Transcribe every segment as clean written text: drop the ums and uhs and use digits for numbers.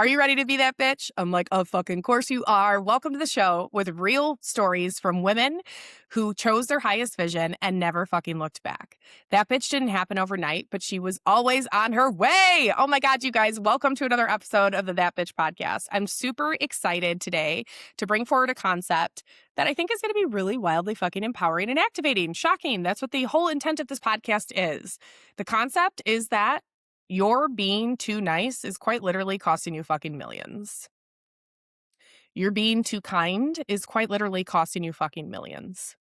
Are you ready to be that bitch? I'm like, of fucking course you are. Welcome to the show with real stories from women who chose their highest vision and never fucking looked back. That bitch didn't happen overnight, but she was always on her way. Oh my God, you guys, welcome to another episode of the That Bitch podcast. I'm super excited today to bring forward a concept that I think is going to be really wildly fucking empowering and activating. Shocking. That's what the whole intent of this podcast is. The concept is that your being too nice is quite literally costing you fucking millions. Your being too kind is quite literally costing you fucking millions.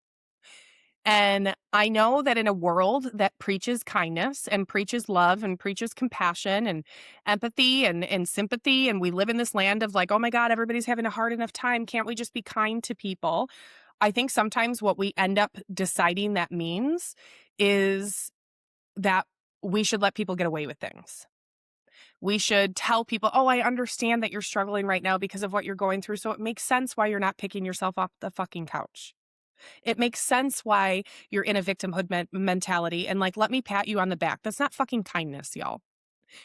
And I know that in a world that preaches kindness and preaches love and preaches compassion and empathy and sympathy, and we live in this land of like, oh my God, everybody's having a hard enough time. Can't we just be kind to people? I think sometimes what we end up deciding that means is that we should let people get away with things. We should tell people, oh, I understand that you're struggling right now because of what you're going through. So it makes sense why you're not picking yourself off the fucking couch. It makes sense why you're in a victimhood mentality and like, let me pat you on the back. That's not fucking kindness, y'all.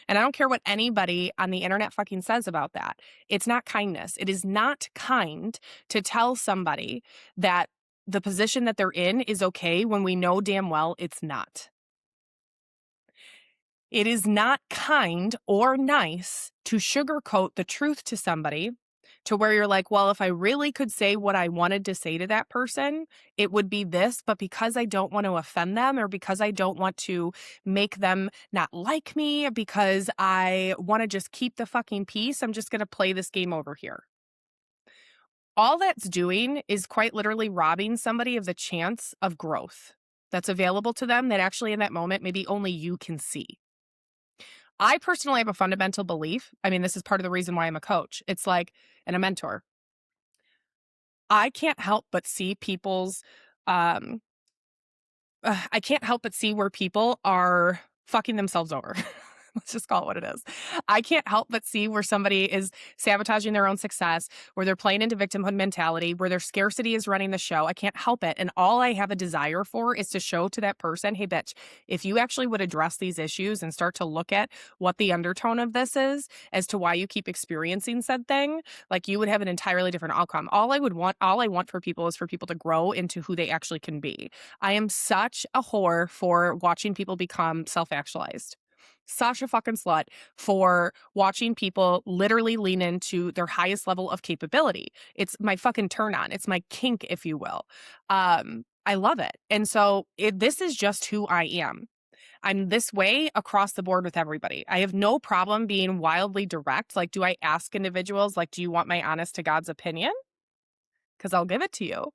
And I don't care what anybody on the internet fucking says about that. It's not kindness. It is not kind to tell somebody that the position that they're in is okay when we know damn well it's not. It is not kind or nice to sugarcoat the truth to somebody to where you're like, well, if I really could say what I wanted to say to that person, it would be this, but because I don't want to offend them or because I don't want to make them not like me, because I want to just keep the fucking peace, I'm just going to play this game over here. All that's doing is quite literally robbing somebody of the chance of growth that's available to them that actually in that moment maybe only you can see. I personally have a fundamental belief. I mean, this is part of the reason why I'm a coach. It's like, and a mentor. I can't help but see I can't help but see where people are fucking themselves over. Let's just call it what it is. I can't help but see where somebody is sabotaging their own success, where they're playing into victimhood mentality, where their scarcity is running the show. I can't help it. And all I have a desire for is to show to that person, hey, bitch, if you actually would address these issues and start to look at what the undertone of this is as to why you keep experiencing said thing, like you would have an entirely different outcome. All I want for people is for people to grow into who they actually can be. I am such a whore for watching people become self-actualized. Such a fucking slut for watching people literally lean into their highest level of capability. It's my fucking turn on. It's my kink, if you will. I love it. And so this is just who I am. I'm this way across the board with everybody. I have no problem being wildly direct. Like, do I ask individuals, like, do you want my honest to God's opinion? Because I'll give it to you.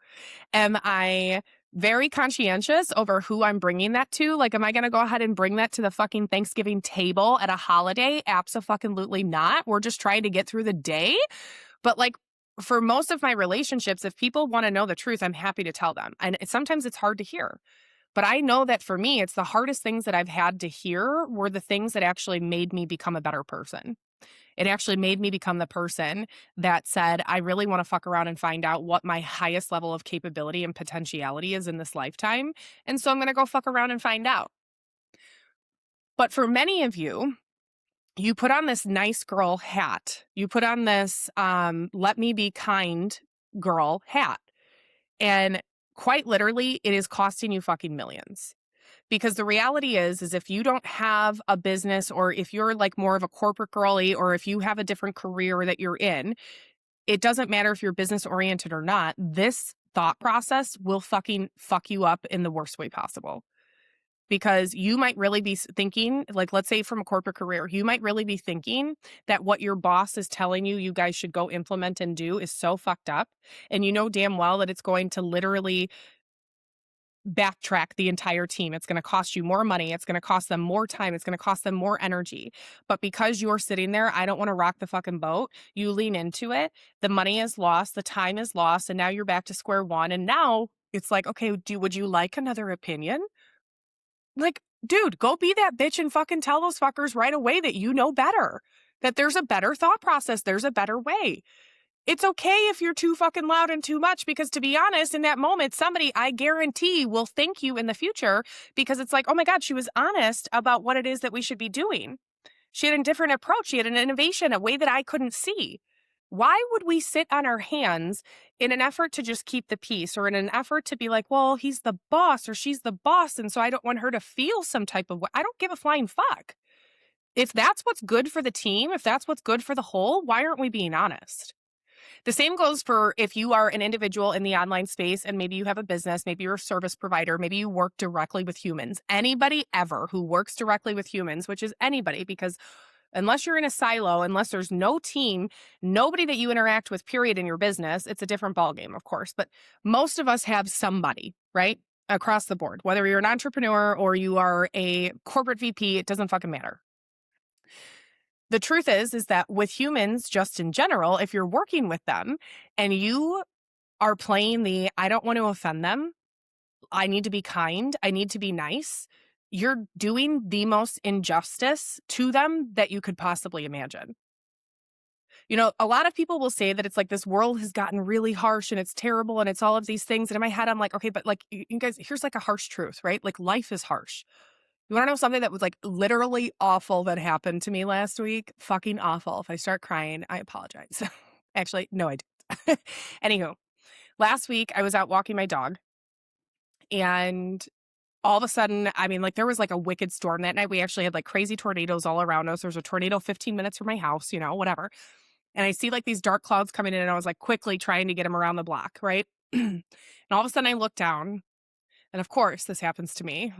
Am I very conscientious over who I'm bringing that to? Like, am I going to go ahead and bring that to the fucking Thanksgiving table at a holiday? Abso-fucking-lutely not. We're just trying to get through the day. But like, for most of my relationships, if people want to know the truth, I'm happy to tell them. And sometimes it's hard to hear. But I know that for me, it's the hardest things that I've had to hear were the things that actually made me become a better person. It actually made me become the person that said, I really want to fuck around and find out what my highest level of capability and potentiality is in this lifetime. And so I'm going to go fuck around and find out. But for many of you, you put on this nice girl hat. You put on this let me be kind girl hat. And quite literally, it is costing you fucking millions. Because the reality is if you don't have a business, or if you're like more of a corporate girly, or if you have a different career that you're in, it doesn't matter if you're business oriented or not. This thought process will fucking fuck you up in the worst way possible. Because you might really be thinking, like, let's say from a corporate career, you might really be thinking that what your boss is telling you, you guys should go implement and do is so fucked up. And you know damn well that it's going to literally backtrack the entire team. It's going to cost you more money. It's going to cost them more time. It's going to cost them more energy. But because you're sitting there, I don't want to rock the fucking boat. You lean into it. The money is lost. The time is lost. And now you're back to square one. And now it's like, okay, would you like another opinion? Like, dude, go be that bitch and fucking tell those fuckers right away that you know better, that there's a better thought process. There's a better way. It's okay if you're too fucking loud and too much, because to be honest, in that moment, somebody, I guarantee, will thank you in the future, because it's like, oh my God, she was honest about what it is that we should be doing. She had a different approach. She had an innovation, a way that I couldn't see. Why would we sit on our hands in an effort to just keep the peace, or in an effort to be like, well, he's the boss or she's the boss, and so I don't want her to feel some type of way? I don't give a flying fuck. If that's what's good for the team, if that's what's good for the whole, why aren't we being honest? The same goes for if you are an individual in the online space and maybe you have a business, maybe you're a service provider, maybe you work directly with humans. Anybody ever who works directly with humans, which is anybody, because unless you're in a silo, unless there's no team, nobody that you interact with, period, in your business, it's a different ballgame, of course. But most of us have somebody, right? Across the board, whether you're an entrepreneur or you are a corporate VP, it doesn't fucking matter. The truth is that with humans, just in general, if you're working with them and you are playing the, I don't want to offend them, I need to be kind, I need to be nice, you're doing the most injustice to them that you could possibly imagine. You know, a lot of people will say that it's like this world has gotten really harsh and it's terrible and it's all of these things. And in my head, I'm like, okay, but like, you guys, here's like a harsh truth, right? Like, life is harsh. You want to know something that was like literally awful that happened to me last week? Fucking awful. If I start crying, I apologize. Actually, no, I don't. Anywho, last week I was out walking my dog, and all of a sudden, I mean, like, there was like a wicked storm that night. We actually had like crazy tornadoes all around us. There was a tornado 15 minutes from my house, you know, whatever. And I see like these dark clouds coming in, and I was like quickly trying to get them around the block, right? And all of a sudden I look down, and of course this happens to me.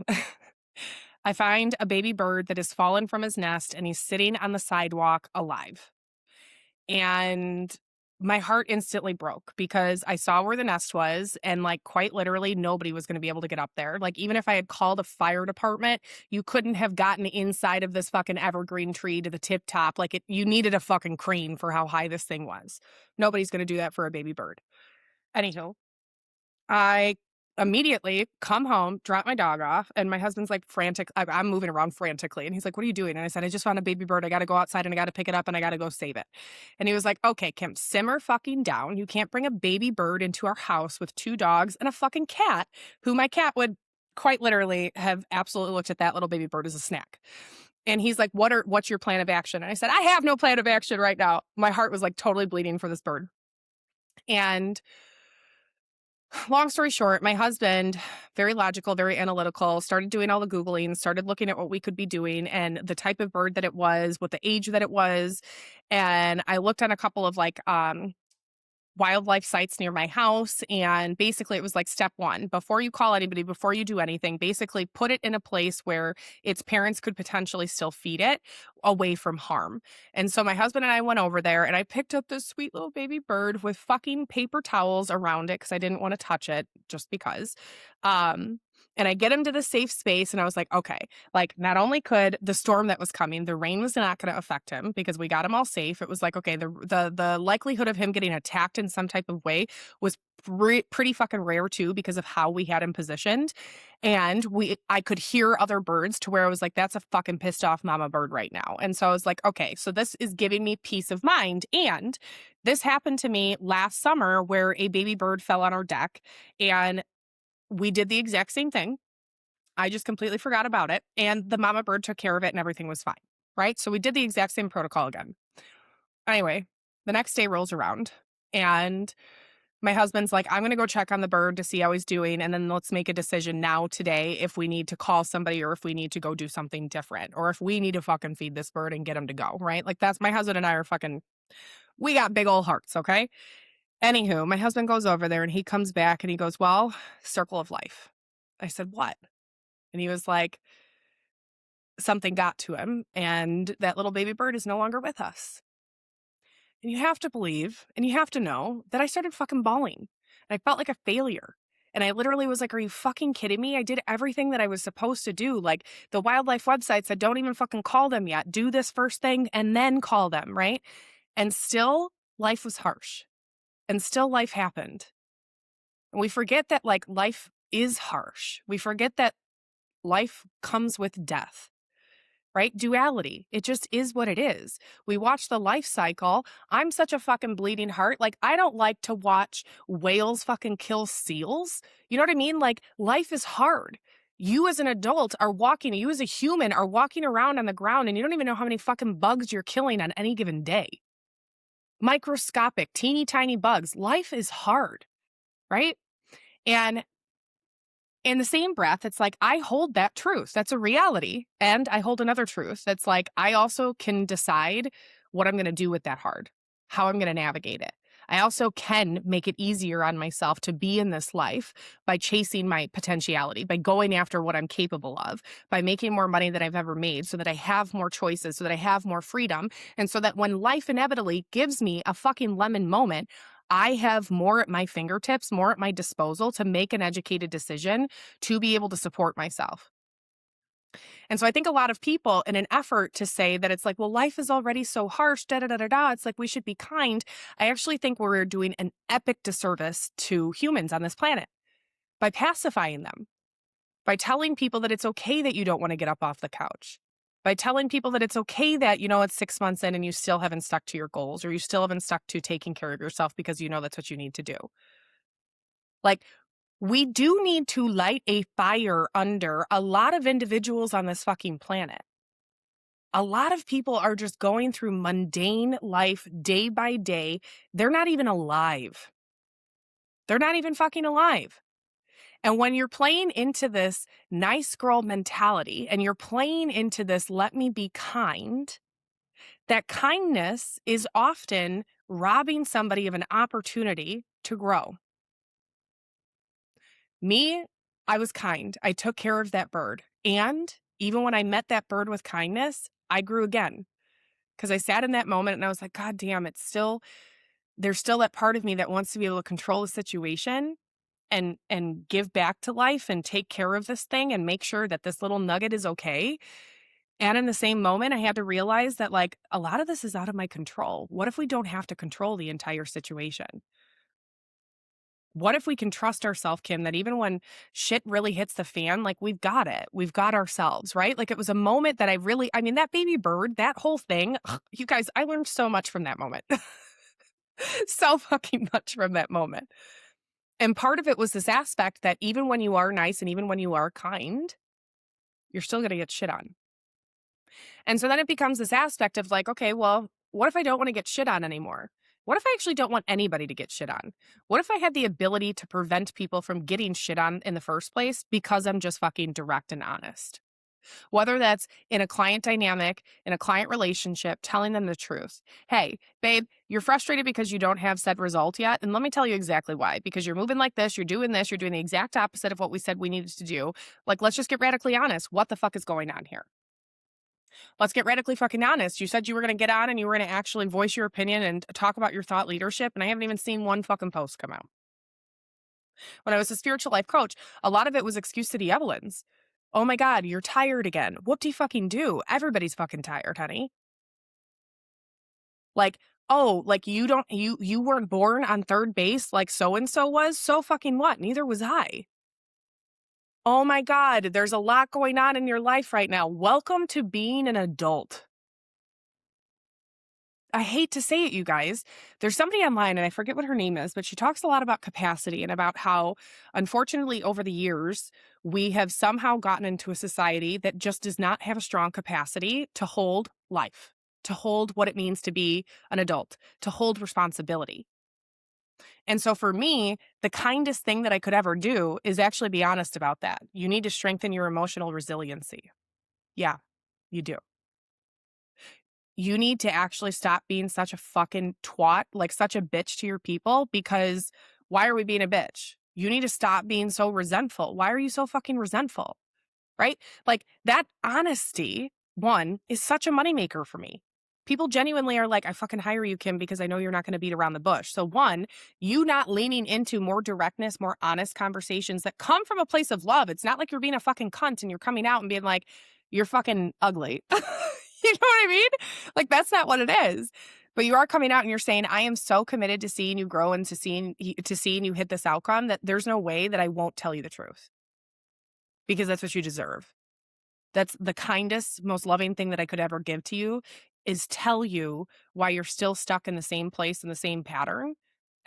I find a baby bird that has fallen from his nest, and he's sitting on the sidewalk alive. And my heart instantly broke because I saw where the nest was, and like quite literally nobody was going to be able to get up there. Like, even if I had called a fire department, you couldn't have gotten inside of this fucking evergreen tree to the tip top. Like, you needed a fucking crane for how high this thing was. Nobody's going to do that for a baby bird. Anywho, I immediately come home, drop my dog off, and my husband's like frantic. I'm moving around frantically. And he's like, what are you doing? And I said, I just found a baby bird. I got to go outside and I got to pick it up and I got to go save it. And he was like, okay, Kim, simmer fucking down. You can't bring a baby bird into our house with 2 dogs and a fucking cat, who my cat would quite literally have absolutely looked at that little baby bird as a snack. And he's like, what's your plan of action? And I said, I have no plan of action right now. My heart was like totally bleeding for this bird. And long story short, my husband, very logical, very analytical, started doing all the Googling, started looking at what we could be doing and the type of bird that it was, what the age that it was. And I looked on a couple of like wildlife sites near my house. And basically it was like step 1, before you call anybody, before you do anything, basically put it in a place where its parents could potentially still feed it away from harm. And so my husband and I went over there, and I picked up this sweet little baby bird with fucking paper towels around it because I didn't want to touch it, just because. And I get him to the safe space, and I was like, okay, like, not only could the storm that was coming, the rain was not going to affect him because we got him all safe. It was like, okay, the likelihood of him getting attacked in some type of way was pretty fucking rare too, because of how we had him positioned. And I could hear other birds to where I was like, that's a fucking pissed off mama bird right now. And so I was like, okay, so this is giving me peace of mind. And this happened to me last summer where a baby bird fell on our deck, and we did the exact same thing. I just completely forgot about it. And the mama bird took care of it and everything was fine. Right? So we did the exact same protocol again. Anyway, the next day rolls around, and my husband's like, I'm going to go check on the bird to see how he's doing. And then let's make a decision now today if we need to call somebody, or if we need to go do something different, or if we need to fucking feed this bird and get him to go. Right? Like, that's, my husband and I are fucking, we got big old hearts. Okay. Anywho, my husband goes over there and he comes back and he goes, well, circle of life. I said, what? And he was like, something got to him, and that little baby bird is no longer with us. And you have to believe, and you have to know that I started fucking bawling, and I felt like a failure. And I literally was like, are you fucking kidding me? I did everything that I was supposed to do. Like, the wildlife website said, don't even fucking call them yet. Do this first thing and then call them, right? And still, life was harsh. And still life happened. And we forget that, like, life is harsh. We forget that life comes with death, right? Duality. It just is what it is. We watch the life cycle. I'm such a fucking bleeding heart. Like, I don't like to watch whales fucking kill seals. You know what I mean? Like, life is hard. You as an adult are walking, you as a human are walking around on the ground and you don't even know how many fucking bugs you're killing on any given day. Microscopic, teeny tiny bugs. Life is hard, right? And in the same breath, it's like I hold that truth. That's a reality. And I hold another truth. That's like I also can decide what I'm going to do with that hard, how I'm going to navigate it. I also can make it easier on myself to be in this life by chasing my potentiality, by going after what I'm capable of, by making more money than I've ever made so that I have more choices, so that I have more freedom. And so that when life inevitably gives me a fucking lemon moment, I have more at my fingertips, more at my disposal to make an educated decision to be able to support myself. And so I think a lot of people, in an effort to say that it's like, well, life is already so harsh, da da da da da, it's like we should be kind. I actually think we're doing an epic disservice to humans on this planet by pacifying them, by telling people that it's okay that you don't want to get up off the couch, by telling people that it's okay that, it's 6 months in and you still haven't stuck to your goals or you still haven't stuck to taking care of yourself because you know that's what you need to do. Like, we do need to light a fire under a lot of individuals on this fucking planet. A lot of people are just going through mundane life day by day. They're not even alive. They're not even fucking alive. And when you're playing into this nice girl mentality and you're playing into this let me be kind, that kindness is often robbing somebody of an opportunity to grow. Me, I was kind. I took care of that bird. And even when I met that bird with kindness, I grew again. Because I sat in that moment and I was like, God damn, there's still that part of me that wants to be able to control the situation and give back to life and take care of this thing and make sure that this little nugget is okay. And in the same moment, I had to realize that like a lot of this is out of my control. What if we don't have to control the entire situation? What if we can trust ourselves, Kim, that even when shit really hits the fan, like we've got it. We've got ourselves, right? Like it was a moment that that baby bird, that whole thing, you guys, I learned so much from that moment. So fucking much from that moment. And part of it was this aspect that even when you are nice and even when you are kind, you're still going to get shit on. And so then it becomes this aspect of like, okay, well, what if I don't want to get shit on anymore? What if I actually don't want anybody to get shit on? What if I had the ability to prevent people from getting shit on in the first place because I'm just fucking direct and honest? Whether that's in a client dynamic, in a client relationship, telling them the truth. Hey, babe, you're frustrated because you don't have said result yet. And let me tell you exactly why. Because you're moving like this, you're doing the exact opposite of what we said we needed to do. Like, let's just get radically honest. What the fuck is going on here? Let's get radically fucking honest. You said you were going to get on and you were going to actually voice your opinion and talk about your thought leadership. And I haven't even seen one fucking post come out. When I was a spiritual life coach, a lot of it was excuse city Evelyn's. Oh my God, you're tired again. What do you fucking do? Everybody's fucking tired, honey. Like, oh, like you weren't born on third base like so-and-so was? So fucking what? Neither was I. Oh my God, there's a lot going on in your life right now. Welcome to being an adult. I hate to say it, you guys. There's somebody online, and I forget what her name is, but she talks a lot about capacity and about how, unfortunately, over the years, we have somehow gotten into a society that just does not have a strong capacity to hold life, to hold what it means to be an adult, to hold responsibility. And so for me, the kindest thing that I could ever do is actually be honest about that. You need to strengthen your emotional resiliency. Yeah, you do. You need to actually stop being such a fucking twat, like such a bitch to your people, because why are we being a bitch? You need to stop being so resentful. Why are you so fucking resentful? Right? Like that honesty, one, is such a moneymaker for me. People genuinely are like, I fucking hire you, Kim, because I know you're not going to beat around the bush. So one, you not leaning into more directness, more honest conversations that come from a place of love. It's not like you're being a fucking cunt and you're coming out and being like, you're fucking ugly. You know what I mean? Like, that's not what it is. But you are coming out and you're saying, I am so committed to seeing you grow and to seeing you hit this outcome that there's no way that I won't tell you the truth. Because that's what you deserve. That's the kindest, most loving thing that I could ever give to you is tell you why you're still stuck in the same place in the same pattern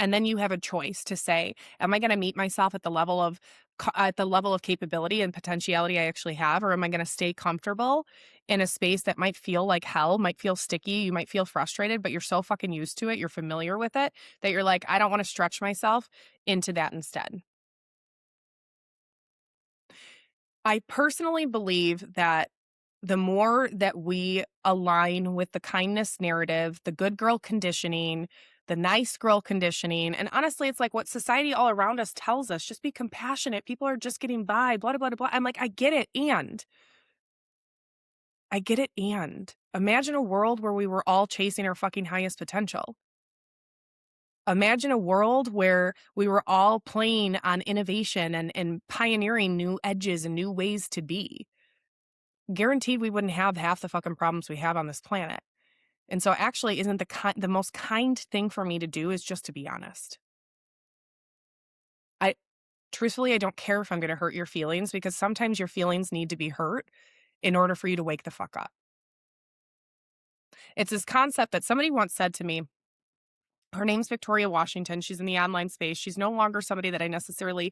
And then you have a choice to say, am I going to meet myself at the level of capability and potentiality I actually have, or am I going to stay comfortable in a space that might feel like hell, might feel sticky, you might feel frustrated, but you're so fucking used to it, you're familiar with it, that you're like, I don't want to stretch myself into that instead. I personally believe that the more that we align with the kindness narrative, the good girl conditioning, the nice girl conditioning, and honestly, it's like what society all around us tells us, just be compassionate. People are just getting by, blah, blah, blah, blah. I'm like, I get it. And I get it. And imagine a world where we were all chasing our fucking highest potential. Imagine a world where we were all playing on innovation and pioneering new edges and new ways to be. Guaranteed we wouldn't have half the fucking problems we have on this planet. And so actually isn't the most kind thing for me to do is just to be honest. I truthfully I don't care if I'm going to hurt your feelings because sometimes your feelings need to be hurt in order for you to wake the fuck up. It's this concept that somebody once said to me. Her name's Victoria Washington. She's in the online space. She's no longer somebody that I necessarily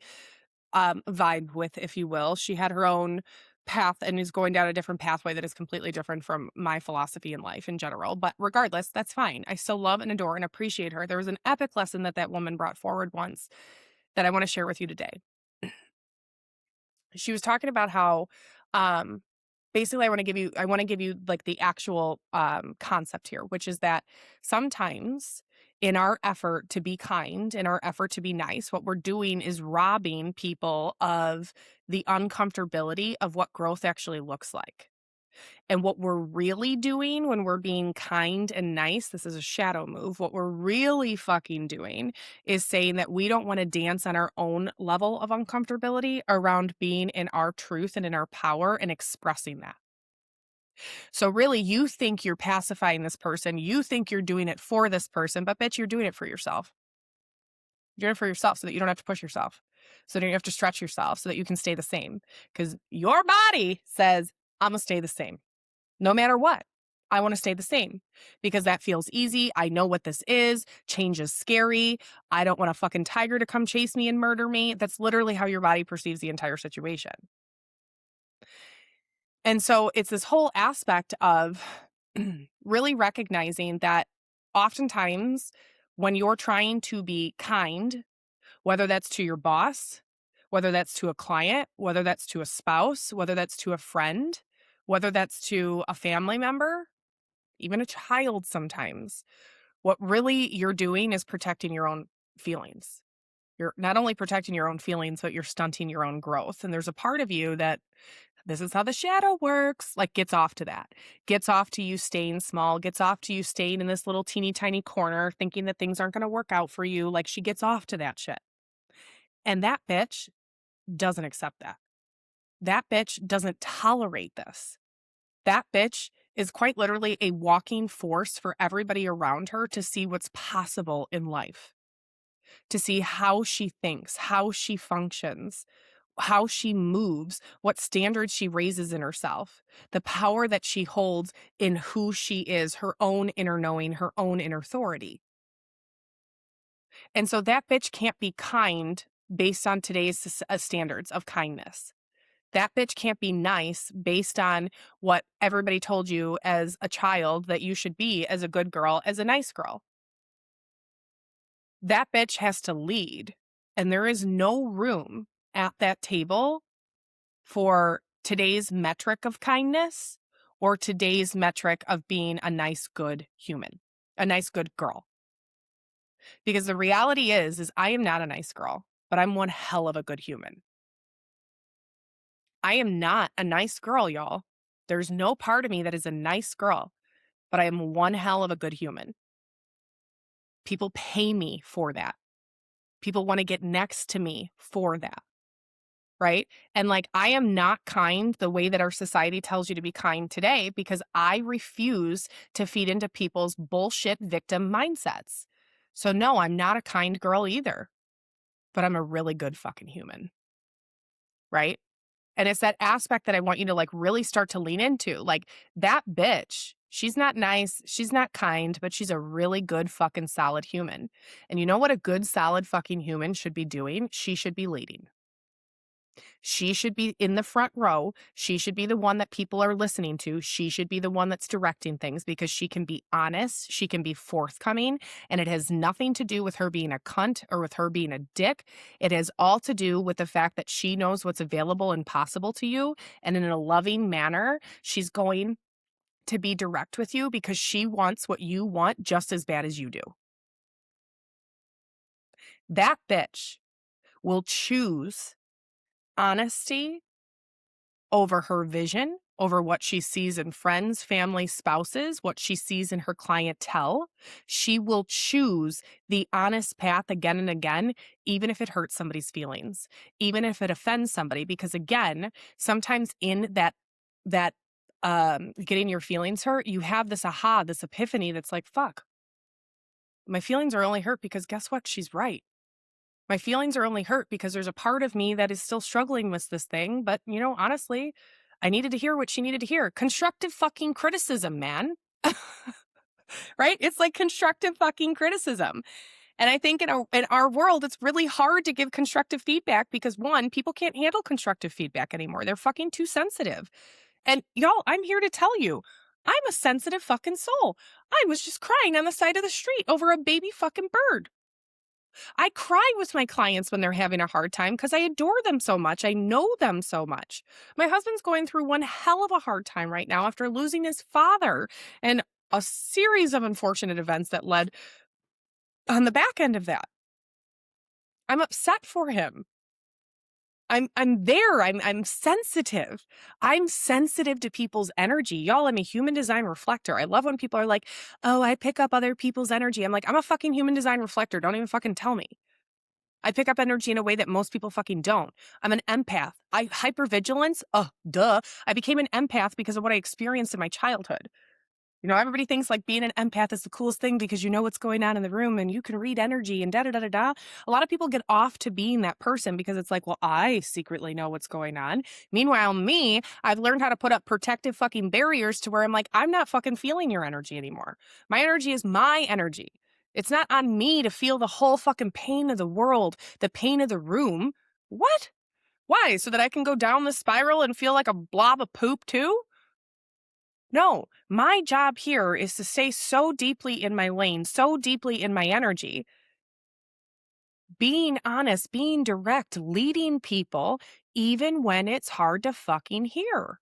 vibe with, if you will. She had her own path and is going down a different pathway that is completely different from my philosophy in life in general. But regardless, that's fine. I still love and adore and appreciate her. There was an epic lesson that that woman brought forward once that I want to share with you today. She was talking about how um basically I want to give you like the actual concept here, which is that sometimes in our effort to be kind, in our effort to be nice, what we're doing is robbing people of the uncomfortability of what growth actually looks like. And what we're really doing when we're being kind and nice, this is a shadow move. What we're really fucking doing is saying that we don't want to dance on our own level of uncomfortability around being in our truth and in our power and expressing that. So really, you think you're pacifying this person. You think you're doing it for this person, but bitch, you're doing it for yourself. You're doing it for yourself so that you don't have to push yourself. So that you don't have to stretch yourself so that you can stay the same. Because your body says, I'm going to stay the same. No matter what, I want to stay the same because that feels easy. I know what this is. Change is scary. I don't want a fucking tiger to come chase me and murder me. That's literally how your body perceives the entire situation. And so it's this whole aspect of really recognizing that oftentimes when you're trying to be kind, whether that's to your boss, whether that's to a client, whether that's to a spouse, whether that's to a friend, whether that's to a family member, even a child sometimes, what really you're doing is protecting your own feelings. You're not only protecting your own feelings, but you're stunting your own growth. And there's a part of you that this is how the shadow works, like gets off to that, gets off to you staying small, gets off to you staying in this little teeny tiny corner, thinking that things aren't going to work out for you. Like she gets off to that shit. And that bitch doesn't accept that. That bitch doesn't tolerate this. That bitch is quite literally a walking force for everybody around her to see what's possible in life, to see how she thinks, how she functions, how she moves, what standards she raises in herself, the power that she holds in who she is, her own inner knowing, her own inner authority. And so that bitch can't be kind based on today's standards of kindness. That bitch can't be nice based on what everybody told you as a child that you should be as a good girl, as a nice girl. That bitch has to lead. And there is no room at that table for today's metric of kindness or today's metric of being a nice, good human, a nice, good girl. Because the reality is I am not a nice girl, but I'm one hell of a good human. I am not a nice girl, y'all. There's no part of me that is a nice girl, but I am one hell of a good human. People pay me for that. People want to get next to me for that. Right? And like, I am not kind the way that our society tells you to be kind today because I refuse to feed into people's bullshit victim mindsets. So no, I'm not a kind girl either, but I'm a really good fucking human. Right? And it's that aspect that I want you to like really start to lean into. Like that bitch She's not nice, she's not kind, but she's a really good fucking solid human. And you know what a good solid fucking human should be doing? She should be leading. She should be in the front row. She should be the one that people are listening to. She should be the one that's directing things because she can be honest, she can be forthcoming, and it has nothing to do with her being a cunt or with her being a dick. It has all to do with the fact that she knows what's available and possible to you, and in a loving manner, she's going to be direct with you because she wants what you want just as bad as you do. That bitch will choose honesty over her vision, over what she sees in friends, family, spouses, what she sees in her clientele. She will choose the honest path again and again, even if it hurts somebody's feelings, even if it offends somebody. Because again, sometimes in that getting your feelings hurt, you have this aha, this epiphany that's like, fuck, my feelings are only hurt because guess what? She's right. My feelings are only hurt because there's a part of me that is still struggling with this thing. But, honestly, I needed to hear what she needed to hear. Constructive fucking criticism, man. Right? It's like constructive fucking criticism. And I think in our world, it's really hard to give constructive feedback because one, people can't handle constructive feedback anymore. They're fucking too sensitive. And y'all, I'm here to tell you, I'm a sensitive fucking soul. I was just crying on the side of the street over a baby fucking bird. I cry with my clients when they're having a hard time because I adore them so much. I know them so much. My husband's going through one hell of a hard time right now after losing his father and a series of unfortunate events that led on the back end of that. I'm upset for him. I'm there. I'm sensitive. I'm sensitive to people's energy. Y'all, I'm a human design reflector. I love when people are like, oh, I pick up other people's energy. I'm like, I'm a fucking human design reflector. Don't even fucking tell me. I pick up energy in a way that most people fucking don't. I'm an empath. Hypervigilance? Oh, duh. I became an empath because of what I experienced in my childhood. Everybody thinks like being an empath is the coolest thing because you know what's going on in the room and you can read energy and da-da-da-da-da. A lot of people get off to being that person because it's like, well, I secretly know what's going on. Meanwhile, me, I've learned how to put up protective fucking barriers to where I'm like, I'm not fucking feeling your energy anymore. My energy is my energy. It's not on me to feel the whole fucking pain of the world, the pain of the room. What? Why? So that I can go down the spiral and feel like a blob of poop too? No, my job here is to stay so deeply in my lane, so deeply in my energy, being honest, being direct, leading people, even when it's hard to fucking hear.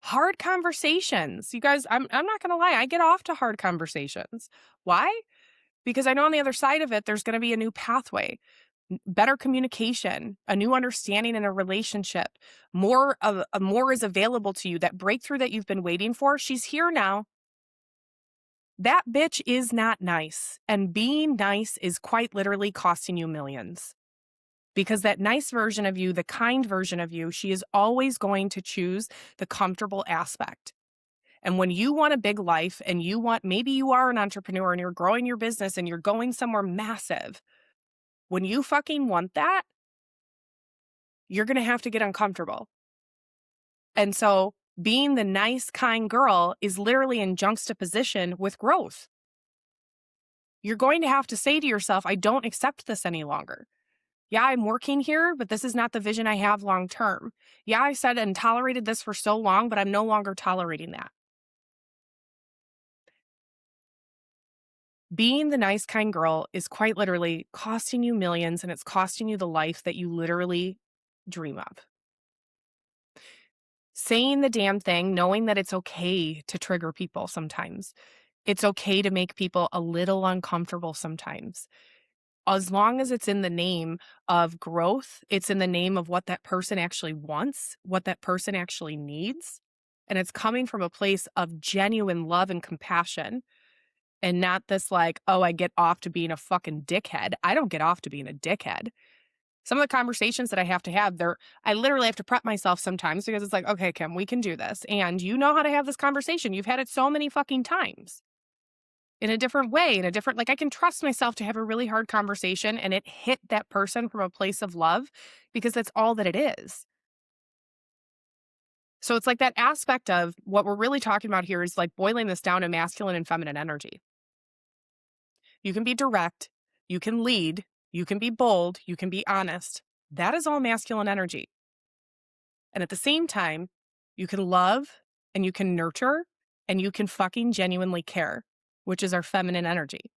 Hard conversations. You guys, I'm not going to lie. I get off to hard conversations. Why? Because I know on the other side of it, there's going to be a new pathway, better communication, a new understanding in a relationship. More is available to you. That breakthrough that you've been waiting for, she's here now. That bitch is not nice. And being nice is quite literally costing you millions. Because that nice version of you, the kind version of you, she is always going to choose the comfortable aspect. And when you want a big life and maybe you are an entrepreneur and you're growing your business and you're going somewhere massive, when you fucking want that, you're going to have to get uncomfortable. And so being the nice, kind girl is literally in juxtaposition with growth. You're going to have to say to yourself, I don't accept this any longer. Yeah, I'm working here, but this is not the vision I have long term. Yeah, I said and tolerated this for so long, but I'm no longer tolerating that. Being the nice, kind girl is quite literally costing you millions, and it's costing you the life that you literally dream of. Saying the damn thing, knowing that it's okay to trigger people sometimes. It's okay to make people a little uncomfortable sometimes. As long as it's in the name of growth, it's in the name of what that person actually wants, what that person actually needs. And it's coming from a place of genuine love and compassion and not this like, oh, I get off to being a fucking dickhead. I don't get off to being a dickhead. Some of the conversations that I have to have, I literally have to prep myself sometimes because it's like, okay, Kim, we can do this. And you know how to have this conversation. You've had it so many fucking times. In a different way, like I can trust myself to have a really hard conversation and it hit that person from a place of love because that's all that it is. So it's like that aspect of what we're really talking about here is like boiling this down to masculine and feminine energy. You can be direct, you can lead, you can be bold, you can be honest. That is all masculine energy. And at the same time, you can love and you can nurture and you can fucking genuinely care, which is our feminine energy.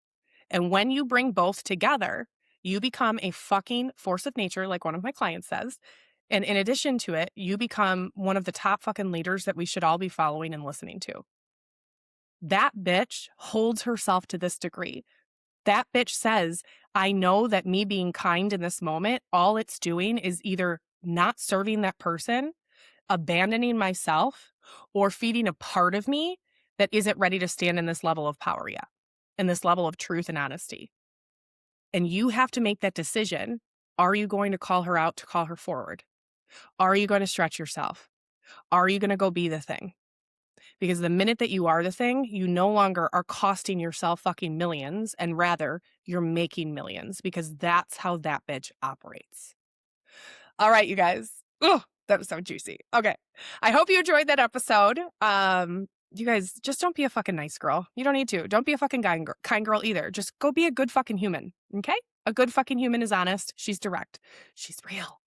And when you bring both together, you become a fucking force of nature, like one of my clients says. And in addition to it, you become one of the top fucking leaders that we should all be following and listening to. That bitch holds herself to this degree. That bitch says, I know that me being kind in this moment, all it's doing is either not serving that person, abandoning myself, or feeding a part of me that isn't ready to stand in this level of power yet, in this level of truth and honesty. And you have to make that decision. Are you going to call her out to call her forward? Are you going to stretch yourself? Are you going to go be the thing? Because the minute that you are the thing, you no longer are costing yourself fucking millions, and rather you're making millions, because that's how that bitch operates. All right, you guys. Ugh, that was so juicy. Okay. I hope you enjoyed that episode. You guys, just don't be a fucking nice girl. You don't need to. Don't be a fucking kind girl either. Just go be a good fucking human. Okay? A good fucking human is honest. She's direct. She's real.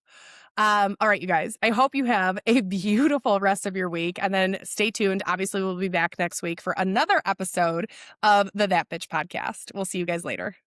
All right, you guys. I hope you have a beautiful rest of your week. And then stay tuned. Obviously, we'll be back next week for another episode of the That Bitch podcast. We'll see you guys later.